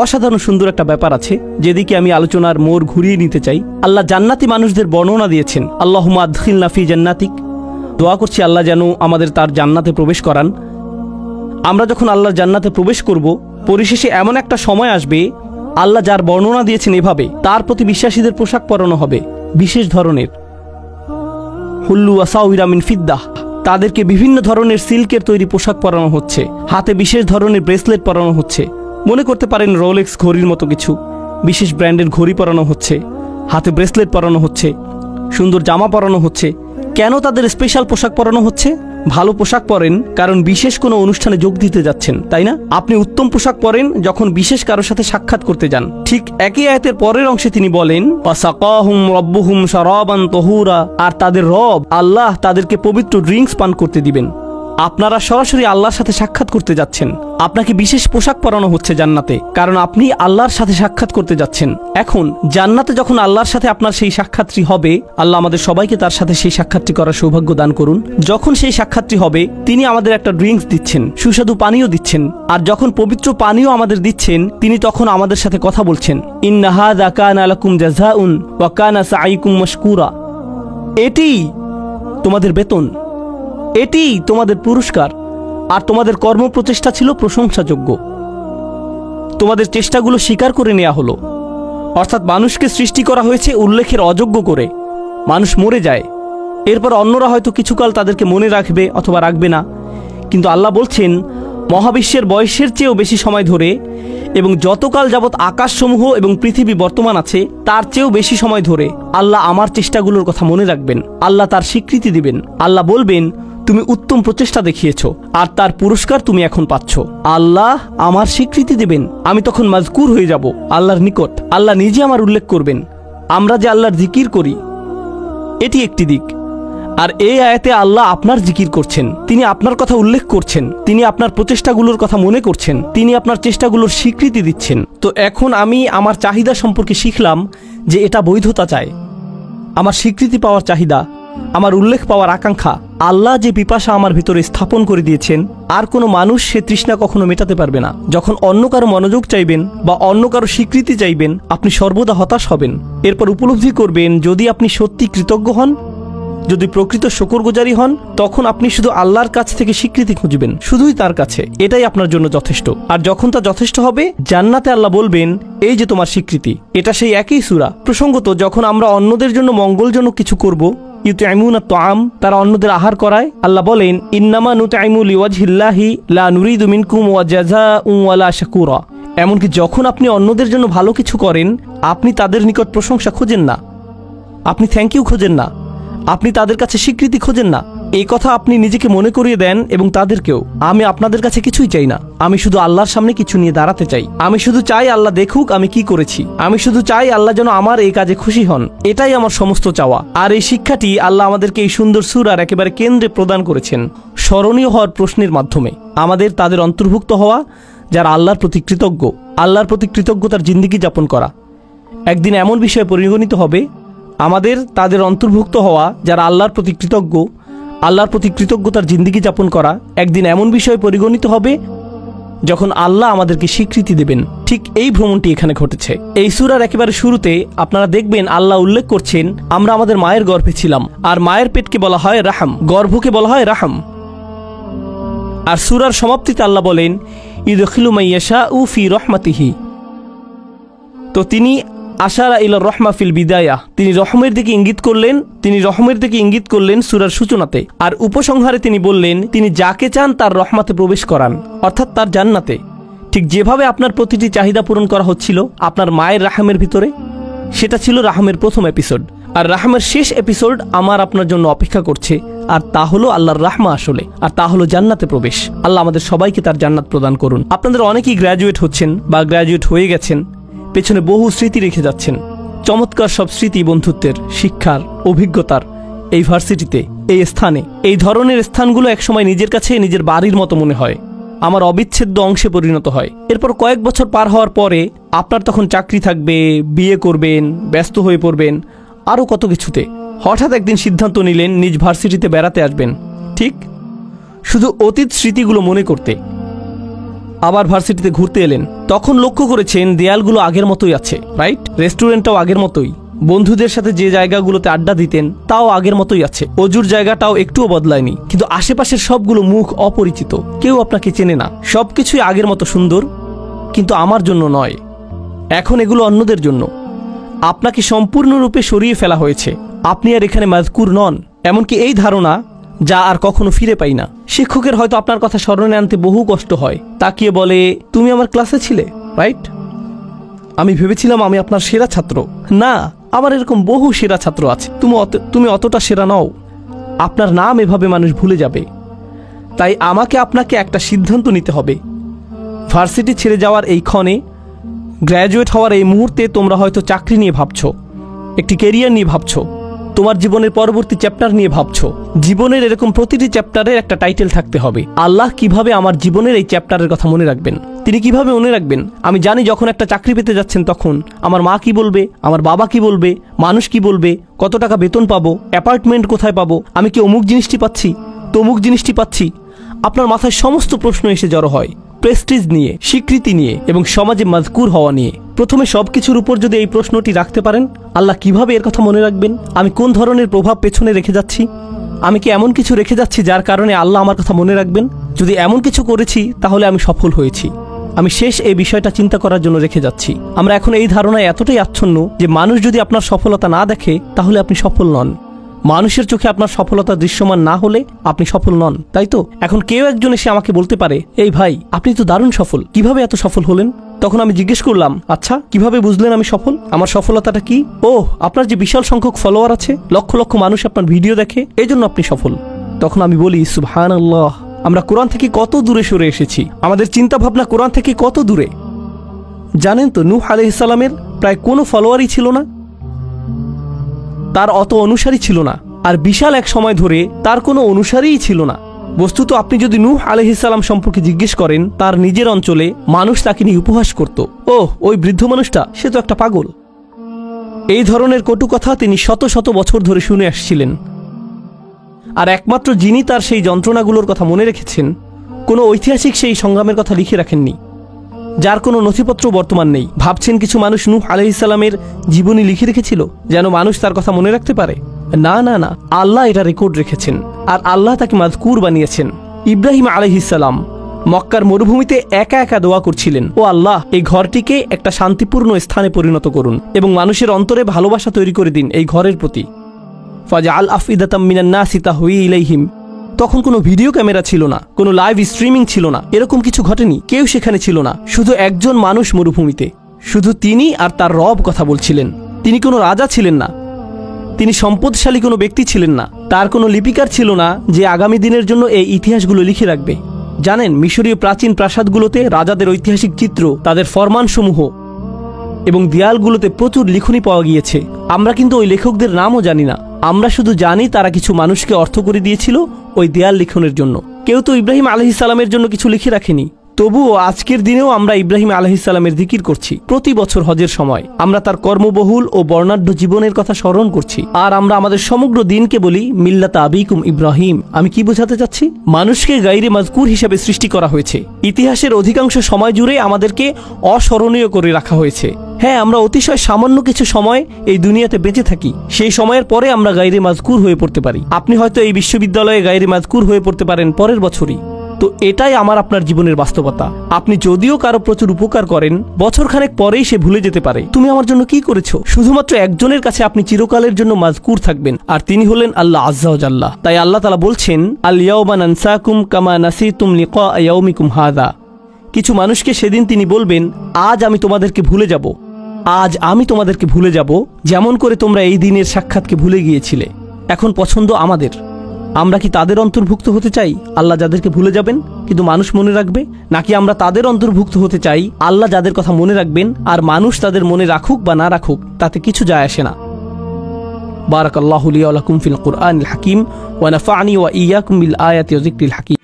অসাধারণ সুন্দর একটা ব্যাপার আছে, যেদিকে আমি আলোচনার মোড় ঘুরিয়ে নিতে চাই। আল্লাহ জান্নাতি মানুষদের বর্ণনা দিয়েছেন, আল্লাহুম্মা আদখিলনা ফি জান্নাতিক। দোয়া করছি আল্লাহ যেন আমাদের তার জান্নাতে প্রবেশ করান। আমরা যখন আল্লাহর জান্নাতে প্রবেশ করব, পরিশেষে এমন একটা সময় আসবে, আল্লাহ যার বর্ণনা দিয়েছেন এভাবে তার প্রতি বিশ্বাসীদের পোশাক পরানো হবে বিশেষ ধরনের। হুল্লু আসাউইরা মিন ফিদ্দাহ, তাদেরকে বিভিন্ন ধরনের সিল্কের তৈরি পোশাক পরানো হচ্ছে, হাতে বিশেষ ধরনের ব্রেসলেট পরানো হচ্ছে। মনে করতে পারেন রোলেক্স ঘড়ির মতো কিছু, বিশেষ ব্র্যান্ডের ঘড়ি পরানো হচ্ছে, হাতে ব্রেসলেট পরানো হচ্ছে, সুন্দর জামা পরানো হচ্ছে। কেন তাদের স্পেশাল পোশাক পরানো হচ্ছে? ভালো পোশাক পরেন কারণ বিশেষ কোনো অনুষ্ঠানে যোগ দিতে যাচ্ছেন, তাই না? আপনি উত্তম পোশাক পরেন যখন বিশেষ কারোর সাথে সাক্ষাৎ করতে যান। ঠিক একই আয়াতের পরের অংশে তিনি বলেন, ওয়াসাকাহুম রাব্বুহুম শারাবান তাহুরা, আর তাদের রব আল্লাহ তাদেরকে পবিত্র ড্রিঙ্কস পান করতে দিবেন। আপনারা সরাসরি আল্লাহর সাথে সাক্ষাৎ করতে যাচ্ছেন। আপনাকে বিশেষ পোশাক পরানো হচ্ছে জান্নাতে, কারণ আপনি আল্লাহর সাথে সাক্ষাৎ করতে যাচ্ছেন। এখন জান্নাতে যখন আল্লাহর সাথে আপনার সেই সাক্ষাৎটি হবে, আল্লাহ আমাদের সবাইকে তার সাথে সেই সাক্ষাৎটি করার সৌভাগ্য দান করুন। যখন সেই সাক্ষাৎটি হবে, তিনি আমাদের একটা ড্রিঙ্কস দিচ্ছেন, সুস্বাদু পানীয় দিচ্ছেন। আর যখন পবিত্র পানীয় আমাদের দিচ্ছেন, তিনি তখন আমাদের সাথে কথা বলছেন, ইন্না হাযা কানা লাকুম জাযাউন ওয়া কানা সাঈকুম মাশকুরা। এটি তোমাদের বেতন, এটি তোমাদের পুরস্কার, আর তোমাদের কর্মপ্রচেষ্টা ছিল প্রশংসাযোগ্য। তোমাদের চেষ্টাগুলো স্বীকার করে নেওয়া হলো। অর্থাৎ মানুষকে সৃষ্টি করা হয়েছে উল্লেখের অযোগ্য করে। মানুষ মরে যায়, এরপর অন্যরা হয়তো কিছুকাল তাদেরকে মনে রাখবে অথবা রাখবে না, কিন্তু আল্লাহ বলছেন মহাবিশ্বের বয়সের চেয়েও বেশি সময় ধরে এবং যতকাল যাবৎ আকাশসমূহ এবং পৃথিবী বর্তমান আছে তার চেয়েও বেশি সময় ধরে আল্লাহ আমার চেষ্টাগুলোর কথা মনে রাখবেন। আল্লাহ তার স্বীকৃতি দিবেন। আল্লাহ বলবেন, তুমি উত্তম প্রচেষ্টা দেখিয়েছ আর তার পুরস্কার তুমি এখন পাচ্ছ। আল্লাহ আমার স্বীকৃতি দেবেন, আমি তখন মাজকুর হয়ে যাব আল্লাহর নিকট। আল্লাহ নিজে আমার উল্লেখ করবেন। আমরা যে আল্লাহর জিকির করি, এটি একটি দিক। আর এই আয়াতে আল্লাহ আপনার জিকির করছেন, তিনি আপনার কথা উল্লেখ করছেন, তিনি আপনার প্রচেষ্টাগুলোর কথা মনে করছেন, তিনি আপনার চেষ্টাগুলোর স্বীকৃতি দিচ্ছেন। তো এখন আমি আমার চাহিদা সম্পর্কে শিখলাম যে এটা বৈধতা চায়, আমার স্বীকৃতি পাওয়ার চাহিদা, আমার উল্লেখ পাওয়ার আকাঙ্ক্ষা। আল্লাহ যে পিপাসা আমার ভিতরে স্থাপন করে দিয়েছেন, আর কোনো মানুষ সে তৃষ্ণা কখনো মেটাতে পারবে না। যখন অন্য কারো মনোযোগ চাইবেন বা অন্য কারো স্বীকৃতি চাইবেন, আপনি সর্বদা হতাশ হবেন। এরপর উপলব্ধি করবেন, যদি আপনি সত্যি কৃতজ্ঞ হন, যদি প্রকৃত শুকরগুজারি হন, তখন আপনি শুধু আল্লাহর কাছ থেকে স্বীকৃতি খুঁজবেন, শুধুই তার কাছে। এটাই আপনার জন্য যথেষ্ট। আর যখন তা যথেষ্ট হবে, জান্নাতে আল্লাহ বলবেন, এই যে তোমার স্বীকৃতি। এটা সেই একই সূরা। প্রসঙ্গত, যখন আমরা অন্যদের জন্য মঙ্গলজনক কিছু করব, ইউতআইমুনা তাআম, তারা অন্যদের আহার করায়, আল্লাহ বলেন, ইন্নামা নুতআইমু লিওয়াজহিল্লাহি লা নুরিদু মিনকুম ওয়াজাযাউন ওয়ালা শাকুরা। এমনকি যখন আপনি অন্যদের জন্য ভালো কিছু করেন, আপনি তাদের নিকট প্রশংসা খোঁজেন না, আপনি থ্যাংক ইউ খোঁজেন না, আপনি তাদের কাছে স্বীকৃতি খোঁজেন না। এই কথা আপনি নিজেকে মনে করিয়ে দেন এবং তাদেরকেও, আমি আপনাদের কাছে কিছুই চাই না, আমি শুধু আল্লাহর সামনে কিছু নিয়ে দাঁড়াতে চাই। আমি শুধু চাই আল্লাহ দেখুক আমি কি করেছি, আমি শুধু চাই আল্লাহ যেন আমার এই কাজে খুশি হন। এটাই আমার সমস্ত চাওয়া। আর এই শিক্ষাটি আল্লাহ আমাদেরকে এই সুন্দর সূরার একেবারে কেন্দ্রে প্রদান করেছেন, স্মরণীয় হওয়ার প্রশ্নের মাধ্যমে। আমাদের তাদের অন্তর্ভুক্ত হওয়া যারা আল্লাহর প্রতি কৃতজ্ঞ, আল্লাহর প্রতি কৃতজ্ঞতার জিন্দেগি যাপন করা। একদিন এমন বিষয়ে পরিগণিত হবে, আমাদের তাদের অন্তর্ভুক্ত হওয়া যারা আল্লাহর প্রতি কৃতজ্ঞ, আল্লাহর প্রতি কৃতজ্ঞতার জিন্দেগি যাপন করা একদিন এমন বিষয়ে পরিগণিত হবে যখন আল্লাহ আমাদেরকে স্বীকৃতি দেবেন। ঠিক এই ভ্রমণটি এখানে ঘটেছে। এই সূরার একেবারে শুরুতে আপনারা দেখবেন আল্লাহ উল্লেখ করছেন, আমরা আমাদের মায়ের গর্ভে ছিলাম। আর মায়ের পেটকে বলা হয় রাহাম, গর্ভকে বলা হয় রাহাম। আর সূরার সমাপ্তিতে আল্লাহ বলেন, ইউদখিলু মান ইয়াশাউ ফি রাহমাতিহি। তো তিনি আশারা ইলা রহমা ফিল বিদায়া, তিনি রহমের দিকে ইঙ্গিত করলেন, তিনি রহমের দিকে ইঙ্গিত করলেন সূরার সূচনাতে। আর উপসংহারে তিনি বললেন, তিনি যাকে চান তার রহমাতে প্রবেশ করান, অর্থাৎ তার জান্নাতে। ঠিক যেভাবে আপনার প্রতিটি চাহিদা পূরণ করা হচ্ছিল আপনার মায়ের রাহমের ভিতরে, সেটা ছিল রাহমের প্রথম এপিসোড। আর রাহমের শেষ এপিসোড আমার আপনার জন্য অপেক্ষা করছে, আর তা হলো আল্লাহর রাহমা আসলে, আর তা হলো জান্নাতে প্রবেশ। আল্লাহ আমাদের সবাইকে তার জান্নাত প্রদান করুন। আপনাদের অনেকেই গ্র্যাজুয়েট হচ্ছেন বা গ্র্যাজুয়েট হয়ে গেছেন, পেছনে বহু স্মৃতি রেখে যাচ্ছেন, চমৎকার সব স্মৃতি, বন্ধুত্বের, শিক্ষার, অভিজ্ঞতার। এই ভার্সিটিতে, এই স্থানে, এই ধরনের স্থানগুলো একসময় নিজের কাছে নিজের বাড়ির মতো মনে হয়, আমার অবিচ্ছেদ্য অংশে পরিণত হয়। এরপর কয়েক বছর পার হওয়ার পরে আপনার তখন চাকরি থাকবে, বিয়ে করবেন, ব্যস্ত হয়ে পড়বেন, আরও কত কিছুতে। হঠাৎ একদিন সিদ্ধান্ত নিলেন নিজ ভার্সিটিতে বেড়াতে আসবেন, ঠিক শুধু অতীত স্মৃতিগুলো মনে করতে। আবার ভার্সিটিতে ঘুরতে এলেন, তখন লক্ষ্য করেছেন দেয়ালগুলো আগের মতোই আছে, রাইট? রেস্টুরেন্টটাও আগের মতোই, বন্ধুদের সাথে যে জায়গাগুলোতে আড্ডা দিতেন তাও আগের মতোই আছে, অজুর জায়গাটাও একটুও বদলায়নি। কিন্তু আশেপাশের সবগুলো মুখ অপরিচিত, কেউ আপনাকে চেনে না। সবকিছুই আগের মতো সুন্দর, কিন্তু আমার জন্য নয়, এখন এগুলো অন্যদের জন্য। আপনাকে সম্পূর্ণরূপে সরিয়ে ফেলা হয়েছে, আপনি আর এখানে মাযকুর নন। এমনকি এই ধারণা, যা আর কখনো ফিরে পাই না। শিক্ষকের হয়তো আপনার কথা স্মরণে আনতে বহু কষ্ট হয়, তাকিয়ে বলে, তুমি আমার ক্লাসে ছিলে, রাইট? আমি ভেবেছিলাম আমি আপনার সেরা ছাত্র। না, আমার এরকম বহু সেরা ছাত্র আছে, তুমি অতটা সেরা নও। আপনার নাম এভাবে মানুষ ভুলে যাবে। তাই আমাকে আপনাকে একটা সিদ্ধান্ত নিতে হবে। ভার্সিটি ছেড়ে যাওয়ার এই ক্ষণে, গ্র্যাজুয়েট হওয়ার এই মুহূর্তে তোমরা হয়তো চাকরি নিয়ে ভাবছো, একটি ক্যারিয়ার নিয়ে ভাবছো, তোমার জীবনের পরবর্তী চ্যাপ্টার নিয়ে ভাবছো। জীবনের এরকম প্রতিটি চ্যাপ্টারের একটা টাইটেল থাকতে হবে। আল্লাহ কিভাবে আমার জীবনের এই চ্যাপ্টারের কথা মনে রাখবেন? তিনি কিভাবে মনে রাখবেন? আমি জানি যখন একটা চাকরি পেতে যাচ্ছেন তখন আমার মা কি বলবে, আমার বাবা কি বলবে, মানুষ কি বলবে, কত টাকা বেতন পাবো, অ্যাপার্টমেন্ট কোথায় পাবো, আমি কি অমুক জিনিসটি পাচ্ছি, তমুক জিনিসটি পাচ্ছি। আপনার মাথায় সমস্ত প্রশ্ন এসে জড়ো হয়, প্রেস্টিজ নিয়ে, স্বীকৃতি নিয়ে এবং সমাজে মাযকুর হওয়া নিয়ে। প্রথমে সবকিছুর উপর যদি এই প্রশ্নটি রাখতে পারেন, আল্লাহ কিভাবে এর কথা মনে রাখবেন? আমি কোন ধরনের প্রভাব পেছনে রেখে যাচ্ছি? আমি কি এমন কিছু রেখে যাচ্ছি যার কারণে আল্লাহ আমার কথা মনে রাখবেন? যদি এমন কিছু করেছি তাহলে আমি সফল হয়েছি। আমি শেষ এই বিষয়টা চিন্তা করার জন্য রেখে যাচ্ছি। আমরা এখন এই ধারণায় এতটাই আচ্ছন্ন যে মানুষ যদি আপনার সফলতা না দেখে তাহলে আপনি সফল নন। মানুষের চোখে আপনার সফলতা দৃশ্যমান না হলে আপনি সফল নন, তাই তো? এখন কেউ একজন এসে আমাকে বলতে পারে, এই ভাই, আপনি তো দারুণ সফল, কিভাবে এত সফল হলেন? তখন আমি জিজ্ঞেস করলাম, আচ্ছা কিভাবে বুঝলেন আমি সফল? আমার সফলতাটা কি? ও, আপনার যে বিশাল সংখ্যক ফলোয়ার আছে, লক্ষ লক্ষ মানুষ আপনার ভিডিও দেখে, এই জন্য আপনি সফল। তখন আমি বলি, সুবহানাল্লাহ, আমরা কোরআন থেকে কত দূরে সরে এসেছি, আমাদের চিন্তা ভাবনা কোরআন থেকে কত দূরে। জানেন তো, নূহ আলাইহিস সালামের প্রায় কোনো ফলোয়ারই ছিল না, তার অত অনুসারী ছিল না, আর বিশাল এক সময় ধরে তার কোনো অনুসারীই ছিল না। বস্তুত আপনি যদি নূহ আলাইহিস সালাম সম্পর্কে জিজ্ঞেস করেন, তার নিজের অঞ্চলে মানুষ তাকে নিয়ে উপহাস করত, ওহ ওই বৃদ্ধ মানুষটা, সে তো একটা পাগল। এই ধরনের কটু কথা তিনি শত শত বছর ধরে শুনে আসছিলেন। আর একমাত্র যিনি তার সেই যন্ত্রণাগুলোর কথা মনে রেখেছেন, কোনো ঐতিহাসিক সেই সংগ্রামের কথা লিখে রাখেননি, যার কোনো নথিপত্র বর্তমান নেই। ভাবছেন কিছু মানুষ নূহ আলাইহিস সালামের জীবনী লিখে রেখেছিল যেন মানুষ তার কথা মনে রাখতে পারে? না না না, আল্লাহ এটা রেকর্ড রেখেছেন, আর আল্লাহ তাকে মাযকুর বানিয়েছেন। ইব্রাহিম আলাইহিস সালাম মক্কার মরুভূমিতে একা একা দোয়া করছিলেন, ও আল্লাহ, এই ঘরটিকে একটা শান্তিপূর্ণ স্থানে পরিণত করুন এবং মানুষের অন্তরে ভালোবাসা তৈরি করে দিন এই ঘরের প্রতি। ফাজআল আফইদাতাম মিনান নাসি তাহওয়ি ইলাইহিম। তখন কোনো ভিডিও ক্যামেরা ছিল না, কোনো লাইভ স্ট্রিমিং ছিল না, এরকম কিছু ঘটেনি, কেউ সেখানে ছিল না, শুধু একজন মানুষ মরুভূমিতে, শুধু তিনি আর তার রব কথা বলছিলেন। তিনি কোনো রাজা ছিলেন না, তিনি সম্পদশালী কোনো ব্যক্তি ছিলেন না, তার কোনো লিপিকার ছিল না যে আগামী দিনের জন্য এই ইতিহাসগুলো লিখে রাখবে। জানেন, মিশরীয় প্রাচীন প্রাসাদগুলোতে রাজাদের ঐতিহাসিক চিত্র, তাদের ফরমানসমূহ এবং দেয়ালগুলোতে প্রচুর লিখনি পাওয়া গিয়েছে। আমরা কিন্তু ওই লেখকদের নামও জানি না, আমরা শুধু জানি তারা কিছু মানুষকে অর্থ করে দিয়েছিল ওই দেয়াল লিখনের জন্য। কেউ তো ইব্রাহিম আলাইহিস সালামের জন্য কিছু লিখে রাখেনি। তবুও আজকের দিনেও আমরা ইব্রাহিম আলাইহিস সালামের জিকির করছি। প্রতি বছর হজের সময় আমরা তার কর্মবহুল ও বর্ণাঢ্য জীবনের কথা স্মরণ করছি, আর আমরা আমাদের সমগ্র দিনকে বলি মিল্লাতা আবিকুম ইব্রাহিম। আমি কি বোঝাতে চাচ্ছি? মানুষকে গায়রে মাযকুর হিসেবে সৃষ্টি করা হয়েছে। ইতিহাসের অধিকাংশ সময় জুড়ে আমাদেরকে অস্মরণীয় করে রাখা হয়েছে। হ্যাঁ, আমরা অতিশয় সামান্য কিছু সময় এই দুনিয়াতে বেঁচে থাকি, সেই সময়ের পরে আমরা গায়রে মাযকুর হয়ে পড়তে পারি। আপনি হয়তো এই বিশ্ববিদ্যালয়ে গায়রে মাযকুর হয়ে পড়তে পারেন পরের বছরই। তো এটাই আমার আপনার জীবনের বাস্তবতা। আপনি যদিও কারো প্রচুর উপকার করেন, বছরখানেক পরেই সে ভুলে যেতে পারে তুমি আমার জন্য কি করেছো। শুধুমাত্র একজনের কাছে আপনি চিরকালের জন্য মাযকুর থাকবেন, আর তিনি হলেন আল্লাহ আযজা ওয়া জাল্লা। তাই আল্লাহ তাআলা বলছেন, আল ইয়াওমা নানসাকুম কামা নাসিতুম লিকা ইয়াউমিকুম হাযা। কিছু মানুষকে সেদিন তিনি বলবেন, আজ আমি তোমাদেরকে ভুলে যাব, আজ আমি তোমাদেরকে ভুলে যাব, যেমন করে তোমরা এই দিনের সাক্ষাৎকে ভুলে গিয়েছিলে। এখন পছন্দ আমাদের, আমরা কি তাদের অন্তর্ভুক্ত হতে চাই আল্লাহ যাদেরকে ভুলে যাবেন কিন্তু মানুষ মনে রাখবে, নাকি আমরা তাদের অন্তর্ভুক্ত হতে চাই আল্লাহ যাদের কথা মনে রাখবেন আর মানুষ তাদের মনে রাখুক বা না রাখুক তাতে কিছু যায় আসে না। বারাকাল্লাহু লি ওয়া লাকুম ফিল কুরআনিল হাকিম ওয়া নাফা'নি ওয়া ইয়্যাকুম বিল আয়াতি ওয়া যিকরিল হাকিম।